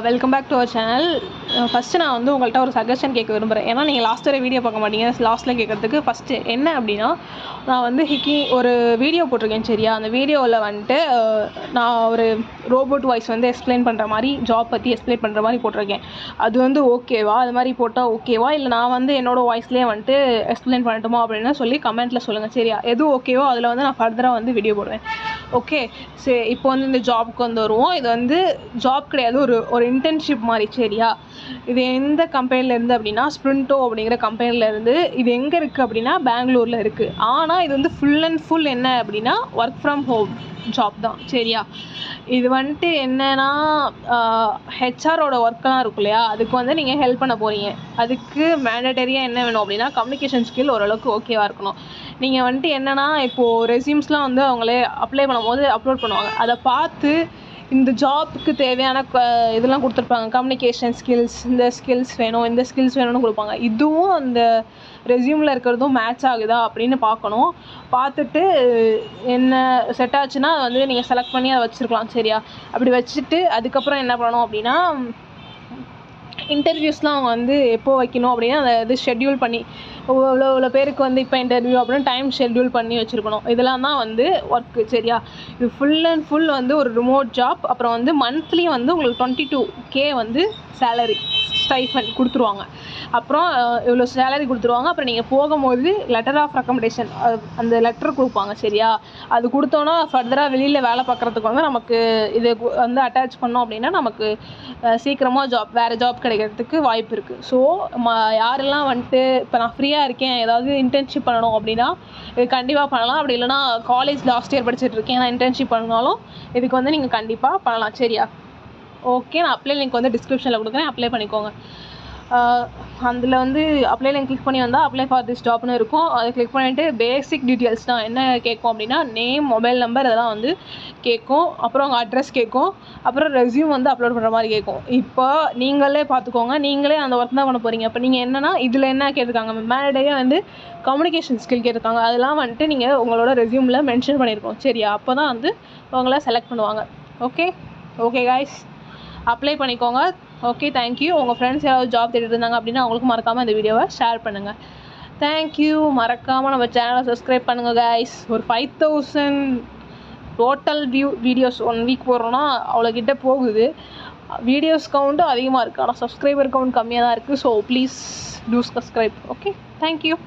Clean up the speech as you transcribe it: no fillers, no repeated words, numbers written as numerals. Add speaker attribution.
Speaker 1: Welcome back to our channel. First நான் வந்து உங்கள்கிட்ட ஒரு சஜஷன் கேட்க விரும்புகிறேன். ஏன்னா நீங்கள் லாஸ்ட் வரை வீடியோ பார்க்க மாட்டீங்க. லாஸ்ட்டில் கேட்குறதுக்கு ஃபஸ்ட்டு என்ன அப்படின்னா, நான் வந்து ஒரு வீடியோ போட்டிருக்கேன் சரியா. அந்த வீடியோவில் வந்துட்டு நான் ஒரு ரோபோட் வாய்ஸ் வந்து எக்ஸ்பிளைன் பண்ணுற மாதிரி, ஜாப் பற்றி எக்ஸ்பிளைன் பண்ணுற மாதிரி போட்டிருக்கேன். அது வந்து ஓகேவா? அது மாதிரி போட்டால் ஓகேவா? இல்லை நான் வந்து என்னோடய வாய்ஸ்லேயே வந்துட்டு எக்ஸ்பிளைன் பண்ணட்டுமா அப்படின்னு சொல்லி கமெண்ட்டில் சொல்லுங்கள் சரியா. எது ஓகேவோ அதில் வந்து நான் ஃபர்தராக வந்து வீடியோ போடுவேன். ஓகே சரி, இப்போ வந்து இந்த ஜாபுக்கு வந்து வருவோம். இது வந்து ஜாப் கிடையாது, ஒரு இன்டர்ன்ஷிப் மாதிரி சரியா. இது எந்த கம்பெனிலேருந்து அப்படின்னா ஸ்ப்ரிண்டோ அப்படிங்கிற கம்பெனிலேருந்து. இது எங்கே இருக்குது அப்படின்னா பெங்களூரில் இருக்குது. ஆனால் இது வந்து ஃபுல் அண்ட் ஃபுல் என்ன அப்படின்னா ஒர்க் ஃப்ரம் ஹோம் ஜாப் தான் சரியா. இது வந்துட்டு என்னென்னா ஹெச்ஆரோட ஒர்க்கெலாம் இருக்கும் இல்லையா, அதுக்கு வந்து நீங்கள் ஹெல்ப் பண்ண போகிறீங்க. அதுக்கு மேண்டட்டரியாக என்ன வேணும் அப்படின்னா கம்யூனிகேஷன் ஸ்கில் ஓரளவுக்கு ஓகேவாக இருக்கணும். நீங்கள் வந்துட்டு என்னென்னா இப்போது ரெஸ்யூம்ஸ்லாம் வந்து அவங்களே அப்ளை பண்ணும்போது அப்லோட் பண்ணுவாங்க. அதை பார்த்து இந்த ஜாப்புக்கு தேவையான இதெல்லாம் கொடுத்துருப்பாங்க. கம்யூனிகேஷன் ஸ்கில்ஸ், இந்த ஸ்கில்ஸ் வேணும், இந்த ஸ்கில்ஸ் வேணும்னு கொடுப்பாங்க. இதுவும் அந்த ரெஸ்யூமில் இருக்கிறதும் மேட்ச் ஆகுதா அப்படின்னு பார்க்கணும். பார்த்துட்டு என்ன செட் ஆச்சுன்னா வந்து நீங்கள் செலக்ட் பண்ணி அதை வச்சுருக்கலாம் சரியா. அப்படி வச்சுட்டு அதுக்கப்புறம் என்ன பண்ணணும் அப்படின்னா இன்டர்வியூஸ்லாம் அவங்க வந்து எப்போ வைக்கணும் அப்படின்னா அதை இது ஷெட்யூல் பண்ணி இவ்வளோ பேருக்கு வந்து இப்போ இன்டர்வியூ அப்படின்னு டைம் ஷெட்யூல் பண்ணி வச்சுருக்கணும். இதெல்லாம் தான் வந்து ஒர்க்கு சரியா. இது ஃபுல் அண்ட் ஃபுல் வந்து ஒரு ரிமோட் ஜாப். அப்புறம் வந்து மந்த்லி வந்து உங்களுக்கு 22K வந்து சேலரி ஸ்டைஃபன் கொடுத்துருவாங்க. அப்புறம் இவ்வளோ சேலரி கொடுத்துருவாங்க. அப்புறம் நீங்கள் போகும்போது லெட்டர் ஆஃப் ரெக்கமெண்டேஷன் அந்த லெட்டர் கொடுப்பாங்க சரியா. அது கொடுத்தோன்னா ஃபர்தராக வெளியில் வேலை பார்க்குறதுக்கு வந்து நமக்கு இது வந்து அட்டாச் பண்ணோம் அப்படின்னா நமக்கு சீக்கிரமாக வேறு ஜாப் கிடைக்கிறதுக்கு வாய்ப்பு இருக்குது. ஸோ யாரெல்லாம் வந்துட்டு இப்போ நான் ஃப்ரீயாக இருக்கேன், ஏதாவது இன்டர்ன்ஷிப் பண்ணணும் அப்படின்னா இது கண்டிப்பாக பண்ணலாம். அப்படி இல்லைனா காலேஜ் லாஸ்ட் இயர் படிச்சுட்ருக்கேன், நான் இன்டர்ன்ஷிப் பண்ணாலும் இதுக்கு வந்து நீங்கள் கண்டிப்பாக பண்ணலாம் சரியா. ஓகே, நான் அப்ளை லிங்க் வந்து டிஸ்கிரிப்ஷனில் கொடுக்குறேன், அப்ளை பண்ணிக்கோங்க. அதில் வந்து அப்ளை லிங்க் கிளிக் பண்ணி வந்தால் அப்ளை ஃபார் திஸ் ஜாப்னு இருக்கும். அதை கிளிக் பண்ணிவிட்டு பேசிக் டீட்டெயில்ஸ் தான் என்ன கேட்கும் அப்படின்னா நேம், மொபைல் நம்பர் இதெல்லாம் வந்து கேட்கும். அப்புறம் உங்கள் அட்ரஸ் கேட்கும். அப்புறம் ரெஸ்யூம் வந்து அப்லோட் பண்ணுற மாதிரி கேட்கும். இப்போ நீங்களே பார்த்துக்கோங்க, நீங்களே அந்த ஒர்க் தான் பண்ண போகிறீங்க. இப்போ நீங்கள் என்னென்னா இதில் என்ன கேட்டிருக்காங்க, மேனேஜரே வந்து கம்யூனிகேஷன் ஸ்கில் கேட்டிருக்காங்க. அதெல்லாம் வந்துட்டு நீங்கள் உங்களோட ரெஸ்யூமில் மென்ஷன் பண்ணியிருக்கோம் சரியா. அப்போ தான் வந்து உங்களை செலக்ட் பண்ணுவாங்க. ஓகே காய்ஸ், அப்ளை பண்ணிக்கோங்க. Okay, thank you. உங்கள் ஃப்ரெண்ட்ஸ் யாராவது ஜாப் தேடிட்டு இருந்தாங்க அப்படின்னா அவங்களுக்கு மறக்காமல் இந்த வீடியோவை ஷேர் பண்ணுங்கள். தேங்க்யூ. மறக்காமல் நம்ம சேனலை சப்ஸ்கிரைப் பண்ணுங்கள் காய்ஸ். ஒரு 5000 டோட்டல் வீடியோஸ் 1 வீக் போடுறோன்னா அவ்வளோக்கிட்ட போகுது. வீடியோஸ் கவுண்ட்டும் அதிகமாக இருக்குது, ஆனால் சப்ஸ்கிரைபர் கவுண்ட் கம்மியாக தான் இருக்குது. So please do subscribe. Okay, thank you.